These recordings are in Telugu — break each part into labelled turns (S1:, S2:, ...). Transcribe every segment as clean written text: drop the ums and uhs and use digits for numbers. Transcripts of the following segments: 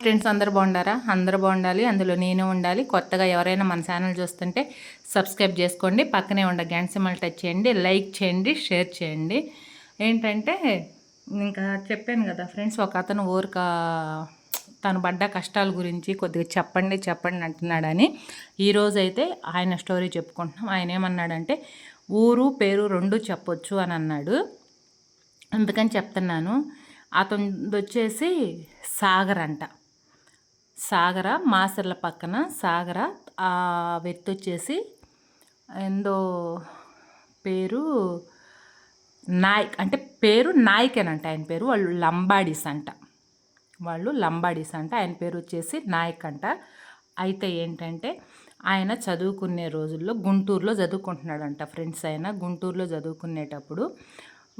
S1: ఫ్రెండ్స్ అందరూ బాగుండారా? అందరూ బాగుండాలి, అందులో నేను ఉండాలి. కొత్తగా ఎవరైనా మన ఛానల్ చూస్తుంటే సబ్స్క్రైబ్ చేసుకోండి, పక్కనే ఉండే గంట సింబల్ టచ్ చేయండి, లైక్ చేయండి, షేర్ చేయండి. ఏంటంటే ఇంకా చెప్పాను కదా ఫ్రెండ్స్, ఒక అతను ఊరిక తను పడ్డ కష్టాల గురించి కొద్దిగా చెప్పండి చెప్పండి అంటున్నాడని ఈరోజైతే ఆయన స్టోరీ చెప్పుకుంటున్నాం. ఆయన ఏమన్నాడంటే ఊరు పేరు రెండు చెప్పొచ్చు అని అన్నాడు. అందుకని చెప్తున్నాను. అతనిది వచ్చేసి సాగర్ అంట. సాగర మాసర్ల పక్కన సాగర. ఆ వ్యక్తి వచ్చేసి ఏందో పేరు నాయక్, అంటే పేరు నాయకేనంట ఆయన పేరు. వాళ్ళు లంబాడీస్ అంట, ఆయన పేరు వచ్చేసి నాయక్ అంట. అయితే ఏంటంటే ఆయన చదువుకునే రోజుల్లో గుంటూరులో చదువుకుంటున్నాడంట ఫ్రెండ్స్. ఆయన గుంటూరులో చదువుకునేటప్పుడు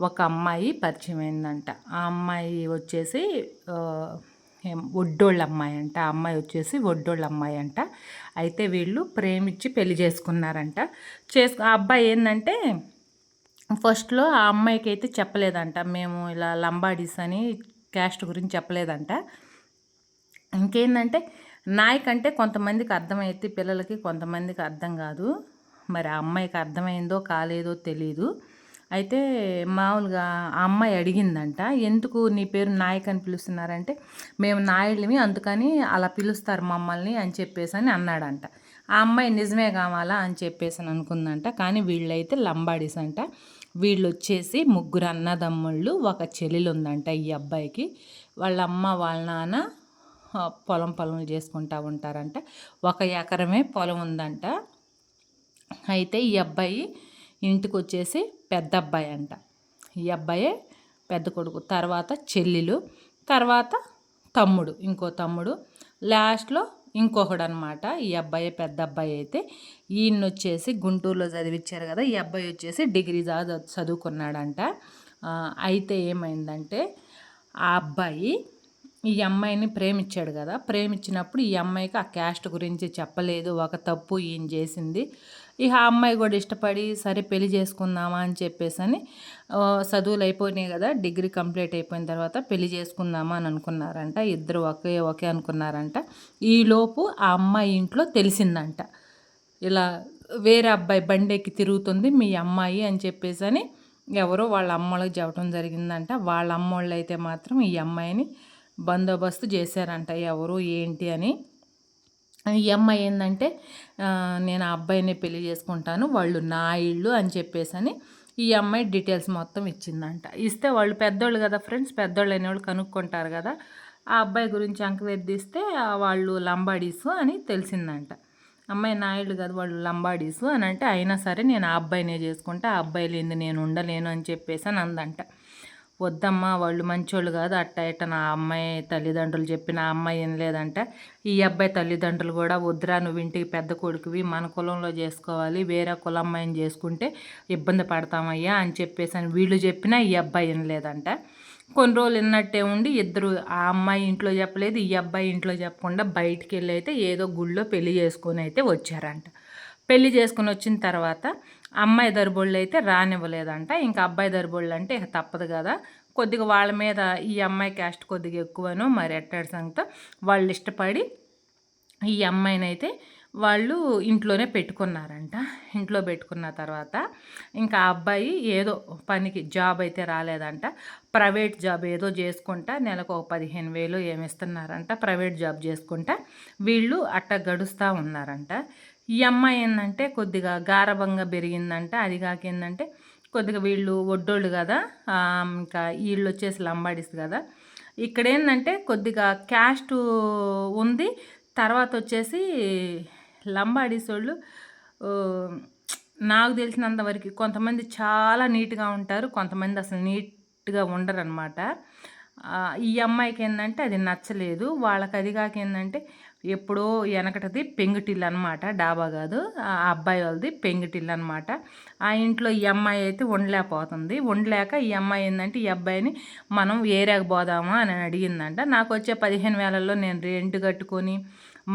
S1: ఒక అమ్మాయి పరిచయం అయిందంట. ఆ అమ్మాయి వచ్చేసి ఒడ్డోళ్ళ అమ్మాయి అంట. ఆ అమ్మాయి వచ్చేసి ఒడ్డోళ్ళ అమ్మాయి అంట. అయితే వీళ్ళు ప్రేమించి పెళ్లి చేసుకున్నారంట. ఆ అబ్బాయి ఏంటంటే ఫస్ట్లో ఆ అమ్మాయికి అయితే చెప్పలేదంట, మేము ఇలా లంబాడీస్ అని క్యాస్ట్ గురించి చెప్పలేదంట. ఇంకేందంటే నాయక్ అంటే కొంతమందికి అర్థమైతే పిల్లలకి, కొంతమందికి అర్థం కాదు. మరి ఆ అమ్మాయికి అర్థమైందో కాలేదో తెలీదు. అయితే మామూలుగా ఆ అమ్మాయి అడిగిందంట, ఎందుకు నీ పేరు నాయక్ అని పిలుస్తున్నారంటే మేము నాయుళ్ళమి అందుకని అలా పిలుస్తారు మమ్మల్ని అని చెప్పేసి అని అన్నాడంట. ఆ అమ్మాయి నిజమే కావాలా అని చెప్పేసి అని అనుకుందంట. కానీ వీళ్ళైతే లంబాడీస్ అంట. వీళ్ళు వచ్చేసి ముగ్గురు అన్నదమ్ముళ్ళు, ఒక చెల్లెలు ఉందంట ఈ అబ్బాయికి. వాళ్ళ అమ్మ వాళ్ళ నాన్న పొలం పనులు చేసుకుంటూ ఉంటారంట. 1 ఎకరమే పొలం ఉందంట. అయితే ఈ అబ్బాయి ఇంటికి వచ్చేసి పెద్ద అబ్బాయి అంట. ఈ అబ్బాయే పెద్ద కొడుకు, తర్వాత చెల్లెలు, తర్వాత తమ్ముడు, ఇంకో తమ్ముడు, లాస్ట్లో ఇంకొకడు అనమాట. ఈ అబ్బాయి పెద్ద అబ్బాయి. అయితే ఈయన వచ్చేసి గుంటూరులో చదివించారు కదా, ఈ అబ్బాయి వచ్చేసి డిగ్రీ చదువుకున్నాడంట. అయితే ఏమైందంటే ఆ అబ్బాయి ఈ అమ్మాయిని ప్రేమించాడు కదా, ప్రేమించినప్పుడు ఈ అమ్మాయికి ఆ క్యాస్ట్ గురించి చెప్పలేదు. ఒక తప్పు ఈయన చేసింది. ఇక ఆ అమ్మాయి కూడా ఇష్టపడి సరే పెళ్లి చేసుకుందామా అని చెప్పేసి అని చదువులు అయిపోయినాయి కదా, డిగ్రీ కంప్లీట్ అయిపోయిన తర్వాత పెళ్లి చేసుకుందామా అని అనుకున్నారంట. ఇద్దరు ఒకే అనుకున్నారంట. ఈలోపు ఆ అమ్మాయి ఇంట్లో తెలిసిందంట, ఇలా వేరే అబ్బాయి బండెక్కి తిరుగుతుంది మీ అమ్మాయి అని చెప్పేసి అని ఎవరో వాళ్ళ అమ్మలకు చెప్పడం జరిగిందంట. వాళ్ళ అమ్మోళ్ళు అయితే మాత్రం ఈ అమ్మాయిని బందోబస్తు చేశారంట, ఎవరు ఏంటి అని. ఈ అమ్మాయి ఏంటంటే నేను ఆ అబ్బాయిని పెళ్లి చేసుకుంటాను, వాళ్ళు నా ఇళ్ళు అని చెప్పేసి అని ఈ అమ్మాయి డీటెయిల్స్ మొత్తం ఇచ్చిందంట. ఇస్తే వాళ్ళు పెద్దోళ్ళు కదా ఫ్రెండ్స్, పెద్దోళ్ళు అనేవాళ్ళు కనుక్కుంటారు కదా. ఆ అబ్బాయి గురించి ఎంక్వైరీ తీస్తే వాళ్ళు లంబాడీసు అని తెలిసిందంట. అమ్మాయి నాయుడు కదా, వాళ్ళు లంబాడీసు అని అంటే అయినా సరే నేను ఆ అబ్బాయినే చేసుకుంటా, ఆ అబ్బాయి లేని నేను ఉండలేను అని చెప్పేసి అని అందంట. వద్దమ్మా వాళ్ళు మంచోళ్ళు కాదు, అట్ట ఇట్ట నా అమ్మాయి తల్లిదండ్రులు చెప్పిన ఆ అమ్మాయి ఏం లేదంట. ఈ అబ్బాయి తల్లిదండ్రులు కూడా వద్దురా, నువ్వు ఇంటికి పెద్ద కొడుకువి, మన కులంలో చేసుకోవాలి, వేరే కులం అమ్మాయిని చేసుకుంటే ఇబ్బంది పడతామయ్యా అని చెప్పేసి అని వీళ్ళు చెప్పినా ఈ అబ్బాయి ఏం లేదంట. కొన్ని రోజులు విన్నట్టే ఉండి ఇద్దరు, ఆ అమ్మాయి ఇంట్లో చెప్పలేదు, ఈ అబ్బాయి ఇంట్లో చెప్పకుండా బయటికి వెళ్ళి అయితే ఏదో గుళ్ళో పెళ్లి చేసుకొని అయితే వచ్చారంట. పెళ్లి చేసుకుని వచ్చిన తర్వాత అమ్మాయి దరిబోళ్ళు అయితే రానివ్వలేదంట. ఇంకా అబ్బాయి దరిబోళ్ళు అంటే ఇక తప్పదు కదా, కొద్దిగా వాళ్ళ మీద ఈ అమ్మాయి క్యాస్ట్ కొద్దిగా ఎక్కువనో మరి ఎట్టాడు సంగతో వాళ్ళు ఇష్టపడి ఈ అమ్మాయిని అయితే వాళ్ళు ఇంట్లోనే పెట్టుకున్నారంట. ఇంట్లో పెట్టుకున్న తర్వాత ఇంకా ఆ అబ్బాయి ఏదో పనికి జాబ్ అయితే రాలేదంట. ప్రైవేట్ జాబ్ ఏదో చేసుకుంటా నెలకు ఒక 15,000 ఏమిస్తున్నారంట. ప్రైవేట్ జాబ్ చేసుకుంటా వీళ్ళు అట్ట గడుస్తూ ఉన్నారంట. ఈ అమ్మాయి ఏంటంటే కొద్దిగా గారభంగా పెరిగిందంట. అది కాక ఏంటంటే కొద్దిగా వీళ్ళు ఒడ్డోళ్ళు కదా, ఇంకా వీళ్ళు వచ్చేసి లంబాడీస్ కదా. ఇక్కడ ఏంటంటే కొద్దిగా క్యాస్ట్ ఉంది. తర్వాత వచ్చేసి లంబాడీస్ వాళ్ళు నాకు తెలిసినంత వరకు కొంతమంది చాలా నీట్గా ఉంటారు, కొంతమంది అసలు నీట్గా ఉండరు అనమాట. ఈ అమ్మాయికి ఏంటంటే అది నచ్చలేదు వాళ్ళకి. అది కాక ఏంటంటే ఎప్పుడో వెనకటిది పెంకుటిల్లు అనమాట, డాబా కాదు. ఆ అబ్బాయి వాళ్ళది పెంకుటిల్లు అనమాట. ఆ ఇంట్లో ఈ అమ్మాయి అయితే ఉండలేకపోతుంది. ఉండలేక ఈ అమ్మాయి ఏంటంటే ఈ అబ్బాయిని మనం ఏరియాకి పోదామా అని అడిగిందంట. నాకు వచ్చే 15,000లో నేను రెంట్ కట్టుకొని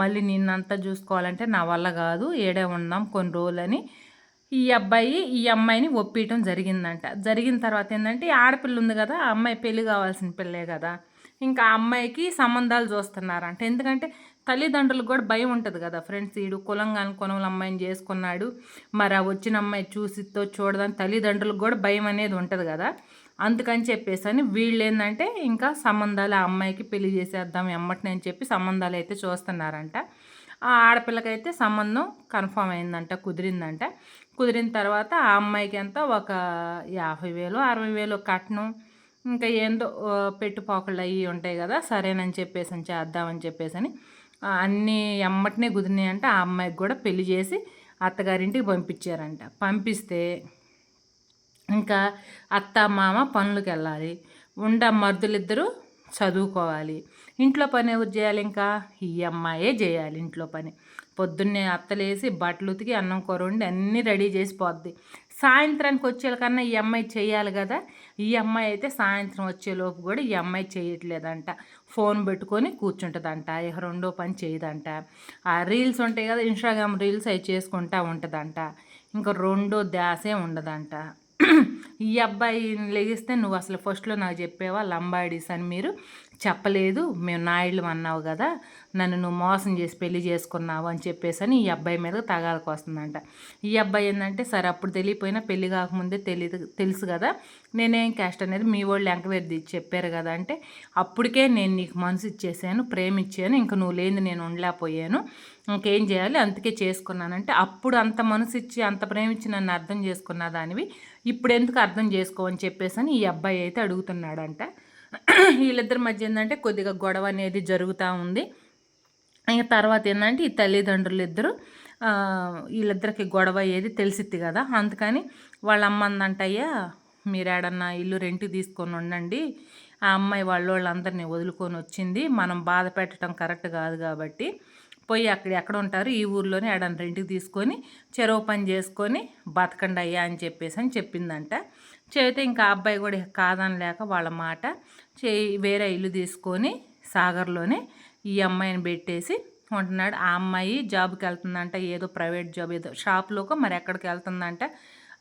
S1: మళ్ళీ నిన్నంతా చూసుకోవాలంటే నా వల్ల కాదు, ఏడే ఉందాం కొన్ని రోజులని ఈ అబ్బాయి ఈ అమ్మాయిని ఒప్పించడం జరిగిందంట. జరిగిన తర్వాత ఏంటంటే ఆడపిల్ల ఉంది కదా, ఆ అమ్మాయి పెళ్ళి కావాల్సిన పిల్లే కదా, ఇంకా ఆ అమ్మాయికి సంబంధాలు చూస్తున్నారంట. ఎందుకంటే తల్లిదండ్రులకు కూడా భయం ఉంటుంది కదా ఫ్రెండ్స్, ఈడు కులంగాని కొనవల అమ్మాయిని చేసుకున్నాడు, మరి ఆ వచ్చిన అమ్మాయి చూసితో చూడదని తల్లిదండ్రులకు కూడా భయం అనేది ఉంటుంది కదా. అందుకని చెప్పేసి అని వీళ్ళు ఏంటంటే ఇంకా సంబంధాలు ఆ అమ్మాయికి పెళ్లి చేసేద్దాం ఎమ్మటనే అని చెప్పి సంబంధాలు అయితే చూస్తున్నారంట. ఆ ఆడపిల్లకైతే సంబంధం కన్ఫామ్ అయిందంట, కుదిరిందంట. కుదిరిన తర్వాత ఆ అమ్మాయికి ఎంత ఒక 50,000 60,000 కట్నం, ఇంకా ఏందో పెట్టుపోకళ్ళు అవి ఉంటాయి కదా, సరేనని చెప్పేసి అని చేద్దామని చెప్పేసి అని అన్నీ ఎమ్మటనే కుదిరినాయంట. ఆ అమ్మాయికి కూడా పెళ్లి చేసి అత్తగారింటికి పంపించారంట. పంపిస్తే ఇంకా అత్త మామ పనులకు వెళ్ళాలి, మరుదులిద్దరూ చదువుకోవాలి. ఇంట్లో పని ఎవరు చేయాలి? ఇంకా ఈ అమ్మాయే చేయాలి ఇంట్లో పని. పొద్దున్నే అత్తలేసి బట్టలు ఉతికి అన్నం కూర వండి అన్నీ రెడీ చేసిపోద్ది. సాయంత్రానికి వచ్చేకన్నా ఈ అమ్మాయి చేయాలి కదా. ఈ అమ్మాయి అయితే సాయంత్రం వచ్చేలోపు కూడా ఈ అమ్మాయి చేయట్లేదంట, ఫోన్ పెట్టుకొని కూర్చుంటుందంట, ఇక రెండో పని చేయదంట. ఆ రీల్స్ ఉంటాయి కదా, ఇన్స్టాగ్రామ్ రీల్స్ అవి చేసుకుంటూ ఉంటుందంట. ఇంకా రెండో ధ్యాసే ఉండదంట. ఈ అబ్బాయి లెగిస్తే నువ్వు అసలు ఫస్ట్లో నాకు చెప్పేవా లంబాడీస్ అని, మీరు చెప్పలేదు, మేము నాయుళ్ళు అన్నావు కదా, నన్ను నువ్వు మోసం చేసి పెళ్లి చేసుకున్నావు అని చెప్పేసి అని ఈ అబ్బాయి మీద తగాలకు వస్తుందంట. ఈ అబ్బాయి ఏంటంటే సరే అప్పుడు తెలియపోయినా పెళ్లి కాకముందే తెలుసు కదా నేనేం క్యాస్ట్ అనేది, మీ వాళ్ళు ఎంకవేర్ చెప్పారు కదా అంటే, అప్పటికే నేను నీకు మనసు ఇచ్చేసాను, ప్రేమిచ్చాను, ఇంక నువ్వు లేని నేను ఉండలేకపోయాను, ఇంకేం చేయాలి, అందుకే చేసుకున్నానంటే, అప్పుడు అంత మనసు ఇచ్చి అంత ప్రేమించి నన్ను అర్థం చేసుకున్న దానివి ఇప్పుడు ఎందుకు అర్థం చేసుకోవని చెప్పేసి అని ఈ అబ్బాయి అయితే అడుగుతున్నాడంట. వీళ్ళిద్దరి మధ్య ఏంటంటే కొద్దిగా గొడవ అనేది జరుగుతూ ఉంది. ఇంకా తర్వాత ఏంటంటే ఈ తల్లిదండ్రులు ఇద్దరు వీళ్ళిద్దరికి గొడవ ఏది తెలిసిద్ది కదా, అందుకని వాళ్ళ అమ్మ అందంటయ్యా మీరు ఏడన్నా ఇల్లు రెంట్కి తీసుకొని ఉండండి, ఆ అమ్మాయి వాళ్ళందరినీ వదులుకొని వచ్చింది, మనం బాధ పెట్టడం కరెక్ట్ కాదు కాబట్టి పోయి ఎక్కడ ఉంటారు ఈ ఊర్లోనే ఏడన్నా రెంట్కి తీసుకొని చెరువు పని చేసుకొని బతకండి అయ్యా అని చెప్పేసి అని చెప్పిందంట. చెబితే ఇంకా అబ్బాయి కూడా కాదని లేక వాళ్ళ మాట వేరే ఇల్లు తీసుకొని సాగర్లోనే ఈ అమ్మాయిని పెట్టేసి ఉంటున్నాడు. ఆ అమ్మాయి జాబ్కి వెళ్తుందంట, ఏదో ప్రైవేట్ జాబ్, ఏదో షాప్లోకో మరి ఎక్కడికి వెళ్తుందంట.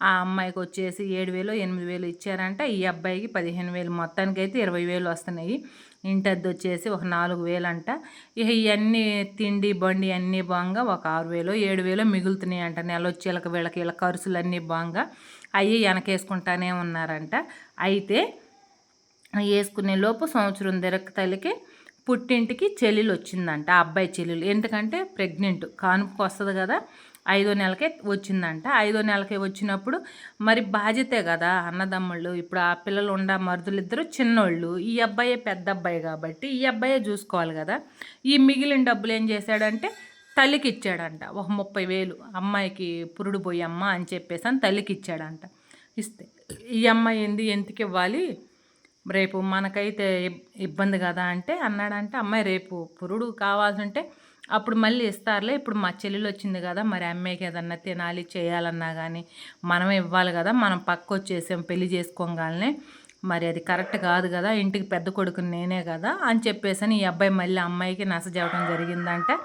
S1: ఆ అమ్మాయికి వచ్చేసి 7,000 8,000 ఇచ్చారంట, ఈ అబ్బాయికి 15,000, మొత్తానికైతే 20,000 వస్తున్నాయి. ఇంటద్దు వచ్చేసి ఒక 4,000 అంట. ఇక ఇవన్నీ తిండి బండి అన్నీ బాగా ఒక 6,000 7,000 మిగులుతున్నాయి అంట. నెల వచ్చేళ్ళకి వీళ్ళకి వీళ్ళ ఖర్చులన్నీ బాగా అవి వెనకేసుకుంటానే ఉన్నారంట. అయితే వేసుకునే లోపు సంవత్సరం తల్లికి పుట్టింటికి చెల్లెలు వచ్చిందంట, ఆ అబ్బాయి చెల్లెలు. ఎందుకంటే ప్రెగ్నెంట్ కానుపుకి వస్తుంది కదా, 5వ నెలకే వచ్చిందంట. 5వ నెలకే వచ్చినప్పుడు మరి బాధ్యతే కదా అన్నదమ్ముళ్ళు, ఇప్పుడు ఆ పిల్లలు మరుదులిద్దరూ చిన్నోళ్ళు, ఈ అబ్బాయే పెద్ద అబ్బాయి కాబట్టి ఈ అబ్బాయే చూసుకోవాలి కదా. ఈ మిగిలిన డబ్బులు ఏం చేశాడంటే తల్లికి ఇచ్చాడంట. ఒక 30,000 అమ్మాయికి పురుడు పోయి అమ్మ అని చెప్పేసి అని తల్లికి ఇచ్చాడంట. ఇస్తే ఈ అమ్మాయి ఎందుకు ఇవ్వాలి, రేపు మనకైతే ఇబ్బంది కదా అంటే అన్నాడంటే, అమ్మాయి రేపు పురుడు కావాలంటే అప్పుడు మళ్ళీ ఇస్తారులే, ఇప్పుడు మా చెల్లెలు వచ్చింది కదా, మరి అమ్మాయికి ఏదన్నా తినాలి చేయాలన్నా కానీ మనమే ఇవ్వాలి కదా, మనం పక్క వచ్చేసాం పెళ్లి చేసుకోగానే, మరి అది కరెక్ట్ కాదు కదా, ఇంటికి పెద్ద కొడుకుని నేనే కదా అని చెప్పేసి ఈ అబ్బాయి మళ్ళీ అమ్మాయికి నచ్చజెప్పడం జరిగిందంట.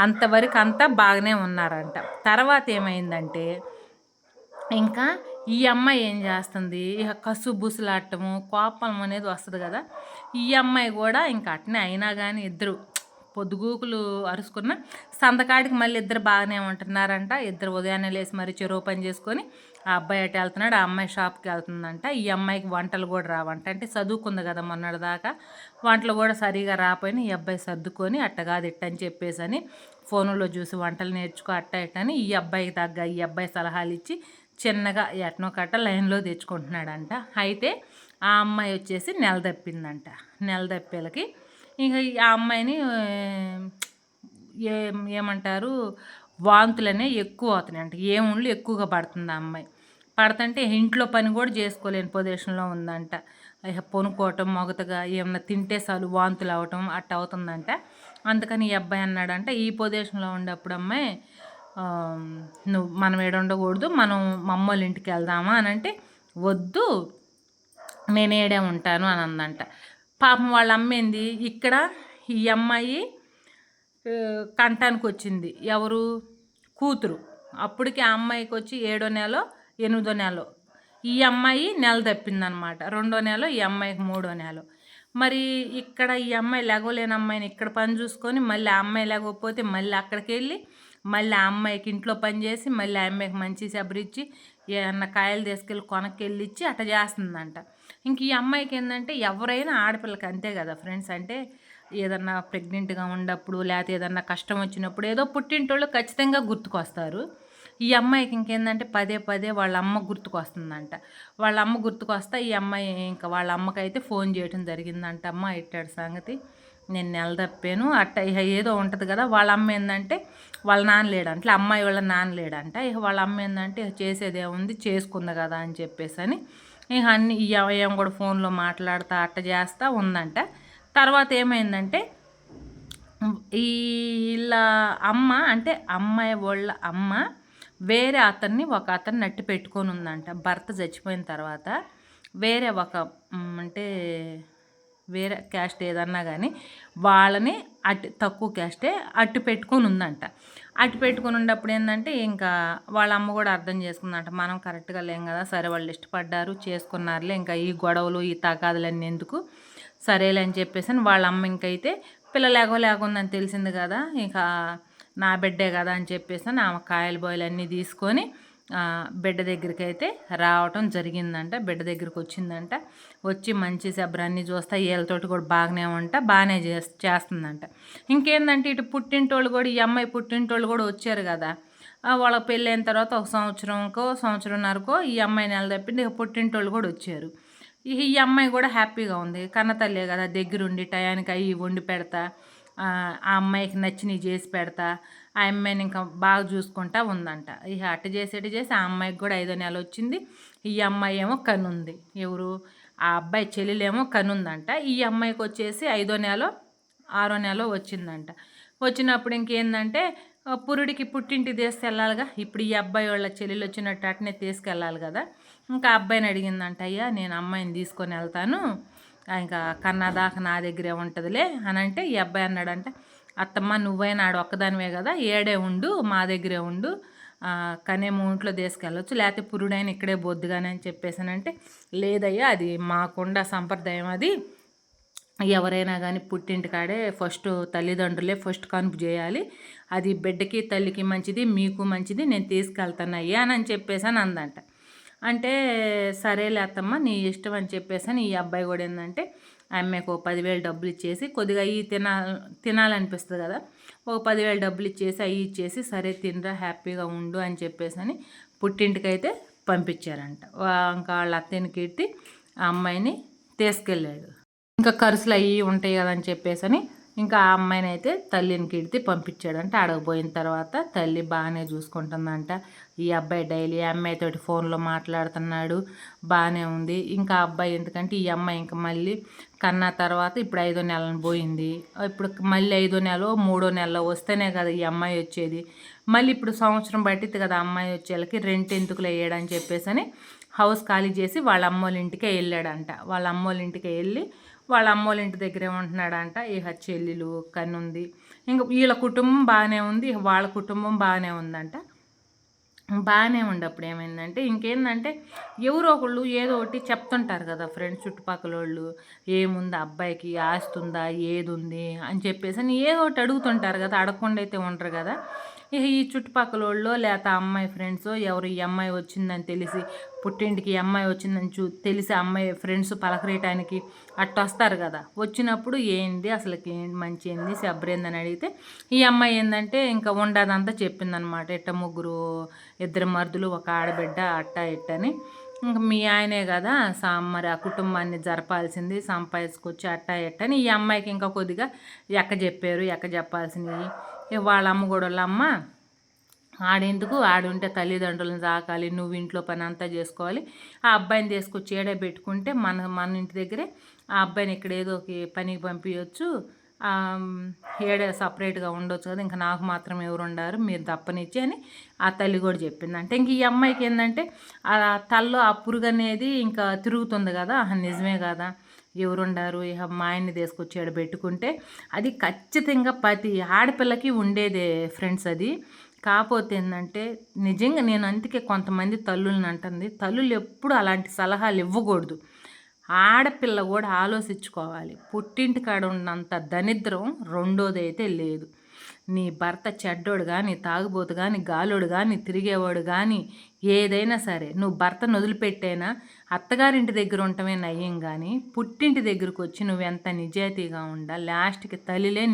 S1: అంతవరకు అంతా బాగానే ఉన్నారంట. తర్వాత ఏమైందంటే ఇంకా ఈ అమ్మాయి ఏం చేస్తుంది, ఇక కసు బుసులాడటము కోపం అనేది వస్తుంది కదా, ఈ అమ్మాయి కూడా ఇంకా అట్నే అయినా కానీ ఇద్దరు పొద్దుగూకులు అరుచుకున్న సంతకాడికి మళ్ళీ ఇద్దరు బాగానే ఉంటున్నారంట. ఇద్దరు ఉదయాన్నే లేసి మరి చెరువు పని చేసుకొని ఆ అబ్బాయి అటు వెళ్తున్నాడు, ఆ అమ్మాయి షాప్కి వెళ్తుందంట. ఈ అమ్మాయికి వంటలు కూడా రావంట, అంటే చదువుకుంది కదా మొన్నటిదాకా, వంటలు కూడా సరిగా రాపోయినా ఈ అబ్బాయి సర్దుకొని అట్టగాది ఇట్టని చెప్పేసి అని ఫోన్లో చూసి వంటలు నేర్చుకో అట్ట ఇట్టని ఈ అబ్బాయికి తగ్గ ఈ అబ్బాయి సలహాలు ఇచ్చి చిన్నగా ఎట్నో కట్ట లైన్లో తెచ్చుకుంటున్నాడంట. అయితే ఆ అమ్మాయి వచ్చేసి నెల తప్పిందంట. నెల తప్పేలకి ఇంకా ఆ అమ్మాయిని ఏమంటారు వాంతులనే ఎక్కువ అవుతున్నాయి అంట, ఏముళ్ళు ఎక్కువగా పడుతుంది ఆ అమ్మాయి. పడుతుంటే ఇంట్లో పని కూడా చేసుకోలేని పొజిషన్లో ఉందంట. ఇక పొనుకోవటం మొగతగా ఏమన్నా తింటే చాలు వాంతులు అవ్వటం అట్ట అవుతుందంట. అందుకని ఈ అబ్బాయి అన్నాడంట, ఈ పొజిషన్లో ఉండేప్పుడు అమ్మాయి నువ్వు మనం ఏడ ఉండకూడదు, మనం మా అమ్మోళ్ళ ఇంటికి వెళ్దామా అని అంటే, వద్దు నేను ఏడే ఉంటాను అని అందంట. పాపం వాళ్ళ అమ్మేంది ఇక్కడ ఈ అమ్మాయి కంటానికి వచ్చింది, ఎవరు కూతురు, అప్పటికి ఆ అమ్మాయికి వచ్చి 7వ నెల 8వ నెల, ఈ అమ్మాయి నెల తప్పిందనమాట. 2వ నెల ఈ అమ్మాయికి 3వ నెల. మరి ఇక్కడ ఈ అమ్మాయి లెగవలేని అమ్మాయిని ఇక్కడ పని చూసుకొని మళ్ళీ ఆ అమ్మాయి లెగవకపోతే మళ్ళీ అక్కడికి వెళ్ళి మళ్ళీ ఆ అమ్మాయికి ఇంట్లో పని చేసి మళ్ళీ ఆ అమ్మాయికి మంచి సబరిచ్చి ఏమన్నా కాయలు తీసుకెళ్ళి కొనకెళ్ళి ఇచ్చి అట్లా చేస్తుందంట. ఇంక ఈ అమ్మాయికి ఏంటంటే ఎవరైనా ఆడపిల్లకి అంతే కదా ఫ్రెండ్స్. అంటే ఏదన్నా ప్రెగ్నెంట్గా ఉన్నప్పుడు లేకపోతే ఏదన్నా కష్టం వచ్చినప్పుడు ఏదో పుట్టింటోళ్ళు ఖచ్చితంగా గుర్తుకొస్తారు. ఈ అమ్మాయికి ఇంకేందంటే పదే పదే వాళ్ళ అమ్మ గుర్తుకొస్తుందంట. వాళ్ళ అమ్మ గుర్తుకొస్తా ఈ అమ్మాయి ఇంకా వాళ్ళ అమ్మకైతే ఫోన్ చేయడం జరిగిందంట. అమ్మ ఇట్టాడు సంగతి, నేను నెల తప్పాను అట్ట ఇక ఏదో ఉంటుంది కదా. వాళ్ళ అమ్మ ఏంటంటే వాళ్ళ నాన్న లేడంటే అమ్మాయి వాళ్ళ నాన్న లేడంట. ఇక వాళ్ళ అమ్మ ఏంటంటే చేసేదేముంది చేసుకుంది కదా అని చెప్పేసి అని ఇక అన్ని ఈ అవ్వయం కూడా ఫోన్లో మాట్లాడుతూ అట్ట చేస్తూ ఉందంట. తర్వాత ఏమైందంటే వీళ్ళ అమ్మ అంటే అమ్మాయి వాళ్ళ అమ్మ వేరే అతన్ని ఒక అతన్ని నట్టి పెట్టుకొని ఉందంట. భర్త చచ్చిపోయిన తర్వాత వేరే ఒక అంటే వేరే క్యాస్ట్ ఏదన్నా కానీ వాళ్ళని తక్కువ క్యాస్టే అట్టు పెట్టుకొని ఉందంట. అట్టు పెట్టుకొని ఉన్నప్పుడు ఏంటంటే ఇంకా వాళ్ళ అమ్మ కూడా అర్థం చేసుకుందంట, మనం కరెక్ట్గా లేం కదా, సరే వాళ్ళు ఇష్టపడ్డారు చేసుకున్నారులే, ఇంకా ఈ గొడవలు ఈ తగాదులన్నీ ఎందుకు, సరేలే అని చెప్పేసి అని వాళ్ళ అమ్మ ఇంకైతే పిల్లలు లేకుందని తెలిసింది కదా, ఇక నా బిడ్డే కదా అని చెప్పేసి అని ఆమె కాయలు బాయిలు అన్నీ తీసుకొని బిడ్డ దగ్గరికి అయితే రావటం జరిగిందంట. బిడ్డ దగ్గరికి వచ్చిందంట. వచ్చి మంచి శుభ్రాన్ని చూస్తా వీళ్ళతోటి కూడా బాగానే చేస్తుందంట. ఇంకేందంటే ఇటు పుట్టింటోళ్ళు కూడా ఈ అమ్మాయి పుట్టింటోళ్ళు కూడా వచ్చారు కదా. వాళ్ళ పెళ్ళైన తర్వాత ఒక సంవత్సరంన్నరకో ఈ అమ్మాయి నెల తప్పింది. ఇక పుట్టింటోళ్ళు కూడా వచ్చారు. ఈ అమ్మాయి కూడా హ్యాపీగా ఉంది. కన్నతల్లే కదా, దగ్గరుండి టయానికి అవి వండి పెడతా, ఆ అమ్మాయికి నచ్చినవి చేసి పెడతా, ఆ అమ్మాయిని ఇంకా బాగా చూసుకుంటా ఉందంట. ఇక అట్ట చేసి ఆ అమ్మాయికి కూడా 5వ నెల వచ్చింది. ఈ అమ్మాయి ఏమో కనుంది. ఎవరు ఆ అబ్బాయి చెల్లెలేమో కనుందంట. ఈ అమ్మాయికి వచ్చేసి 5వ నెల 6వ నెల వచ్చిందంట. వచ్చినప్పుడు ఇంకేందంటే పురుడికి పుట్టింటికి తీసుకెళ్ళాలిగా. ఇప్పుడు ఈ అబ్బాయి వాళ్ళ చెల్లెలు వచ్చినట్టు అటనే తీసుకెళ్ళాలి కదా. ఇంకా అబ్బాయిని అడిగిందంట, అయ్యా నేను అమ్మాయిని తీసుకొని వెళ్తాను, ఇంకా కన్నదాకా నా దగ్గరే ఉంటుందిలే అని అంటే ఈ అబ్బాయి అన్నాడంట, అత్తమ్మ నువ్వైనా ఆడ ఒక్కదానివే కదా, ఏడే ఉండు, మా దగ్గరే ఉండు, కనేమో ఇంట్లో తీసుకెళ్ళొచ్చు, లేకపోతే పురుడైన ఇక్కడే బొద్దుగానే అని చెప్పేసానంటే, లేదయ్యా అది మాకుండా సంప్రదాయం, అది ఎవరైనా కానీ పుట్టింటికాడే ఫస్ట్ తల్లిదండ్రులే ఫస్ట్ కనుపు చేయాలి, అది బిడ్డకి తల్లికి మంచిది, మీకు మంచిది, నేను తీసుకెళ్తాను అయ్యా అని చెప్పేసి అని అందంట. అంటే సరేలే అత్తమ్మ నీ ఇష్టం అని చెప్పేసి అని ఈ అబ్బాయి కూడా ఏంటంటే ఆమెకు 10,000 డబ్బులు ఇచ్చేసి, కొద్దిగా అవి తినాలనిపిస్తుంది కదా, ఒక 10,000 డబ్బులు ఇచ్చేసి అవి ఇచ్చేసి సరే తినరా హ్యాపీగా ఉండు అని చెప్పేసి అని పుట్టింటికైతే పంపించారంట. ఇంకా వాళ్ళ అత్తని కీర్తి ఆ అమ్మాయిని తీసుకెళ్ళాడు. ఇంకా ఖర్చులు అవి ఉంటాయి కదని చెప్పేసి ఇంకా ఆ అమ్మాయిని అయితే తల్లిని కీర్తి పంపించాడంట. అడగపోయిన తర్వాత తల్లి బాగానే చూసుకుంటుందంట. ఈ అబ్బాయి డైలీ ఆ అమ్మాయితోటి ఫోన్లో మాట్లాడుతున్నాడు, బాగానే ఉంది. ఇంకా అబ్బాయి ఎందుకంటే ఈ అమ్మాయి ఇంకా మళ్ళీ కన్నా తర్వాత ఇప్పుడు 5వ నెలను పోయింది. ఇప్పుడు మళ్ళీ 5వ నెల 3వ నెలలో వస్తేనే కదా ఈ అమ్మాయి వచ్చేది. మళ్ళీ ఇప్పుడు సంవత్సరం పట్టిద్ది కదా అమ్మాయి వచ్చేళ్ళకి, రెంట్ ఎందుకులు వేయడని చెప్పేసి అని హౌస్ ఖాళీ చేసి వాళ్ళ అమ్మోళ్ళ ఇంటికే వెళ్ళాడంట. వాళ్ళ అమ్మోళ్ళ ఇంటికి వెళ్ళి వాళ్ళ అమ్మోళ్ళ ఇంటి దగ్గరే ఉంటున్నాడంట. ఇక చెల్లెలు కన్నుంది. ఇంకా వీళ్ళ కుటుంబం బాగానే ఉంది, వాళ్ళ కుటుంబం బాగానే ఉందంట. బాగానే ఉండప్పుడు ఏమైందంటే ఇంకేందంటే ఎవరో ఒకళ్ళు ఏదో ఒకటి చెప్తుంటారు కదా ఫ్రెండ్స్, చుట్టుపక్కల వాళ్ళు, ఏముంది అబ్బాయికి ఆస్తి ఉందా, ఏది ఉంది అని చెప్పేసి అని ఏదో ఒకటి అడుగుతుంటారు కదా, అడగకుండా అయితే ఉండరు కదా. ఇక ఈ చుట్టుపక్కల వాళ్ళు లేకపోతే అమ్మాయి ఫ్రెండ్స్ ఎవరు ఈ అమ్మాయి వచ్చిందని తెలిసి, పుట్టింటికి ఈ అమ్మాయి వచ్చిందని తెలిసి అమ్మాయి ఫ్రెండ్స్ పలకరేయటానికి అట్ట వస్తారు కదా. వచ్చినప్పుడు ఏంది అసలుకి ఏంటి మంచి ఏంది శబ్రేందని అడిగితే ఈ అమ్మాయి ఏంటంటే ఇంకా ఉండదంతా చెప్పిందనమాట. ఇట్ట ముగ్గురు, 2 మరుదులు, ఒక ఆడబిడ్డ, అట్ట ఇట్టని. ఇంకా మీ ఆయనే కదా మరి ఆ కుటుంబాన్ని జరపాల్సింది, సంపాదించుకొచ్చి అట్ట ఇట్టని ఈ అమ్మాయికి ఇంకా కొద్దిగా ఎక్క చెప్పాల్సినవి. వాళ్ళ అమ్మ కూడా వాళ్ళ అమ్మ ఆడెందుకు, ఆడుంటే తల్లిదండ్రులను సాకాలి, నువ్వు ఇంట్లో పని అంతా చేసుకోవాలి, ఆ అబ్బాయిని తీసుకొచ్చి ఏడే పెట్టుకుంటే మన ఇంటి దగ్గరే ఆ అబ్బాయిని ఇక్కడ ఏదో ఒక పనికి పంపించవచ్చు, ఏడే సపరేట్గా ఉండొచ్చు కదా, ఇంకా నాకు మాత్రం ఎవరు ఉండారు, మీరు తప్పనిచ్చి అని ఆ తల్లి కూడా చెప్పింది. అంటే ఇంక ఈ అమ్మాయికి ఏంటంటే ఆ తల్లో ఆ పురుగు అనేది ఇంకా తిరుగుతుంది కదా, నిజమే కదా, ఎవరుండారు, ఇక మా ఆయన్ని తీసుకొచ్చి పెట్టుకుంటే అది ఖచ్చితంగా ప్రతి ఆడపిల్లకి ఉండేదే ఫ్రెండ్స్. అది కాకపోతే ఏంటంటే నిజంగా నేను అందుకే కొంతమంది తల్లులను అంటుంది, తల్లులు ఎప్పుడు అలాంటి సలహాలు ఇవ్వకూడదు. ఆడపిల్ల కూడా ఆలోచించుకోవాలి. పుట్టింటి కాడ ఉన్నంత దరిద్రం రెండోదైతే లేదు. నీ భర్త చెడ్డోడు కానీ, తాగుబోతు కానీ, గాలోడు కానీ, తిరిగేవాడు కానీ, ఏదైనా సరే నువ్వు భర్తను వదిలిపెట్టైనా అత్తగారింటి దగ్గర ఉండటమే నయ్యం కానీ పుట్టింటి దగ్గరకు వచ్చి నువ్వెంత నిజాయితీగా ఉండాలి. లాస్ట్కి తల్లిలే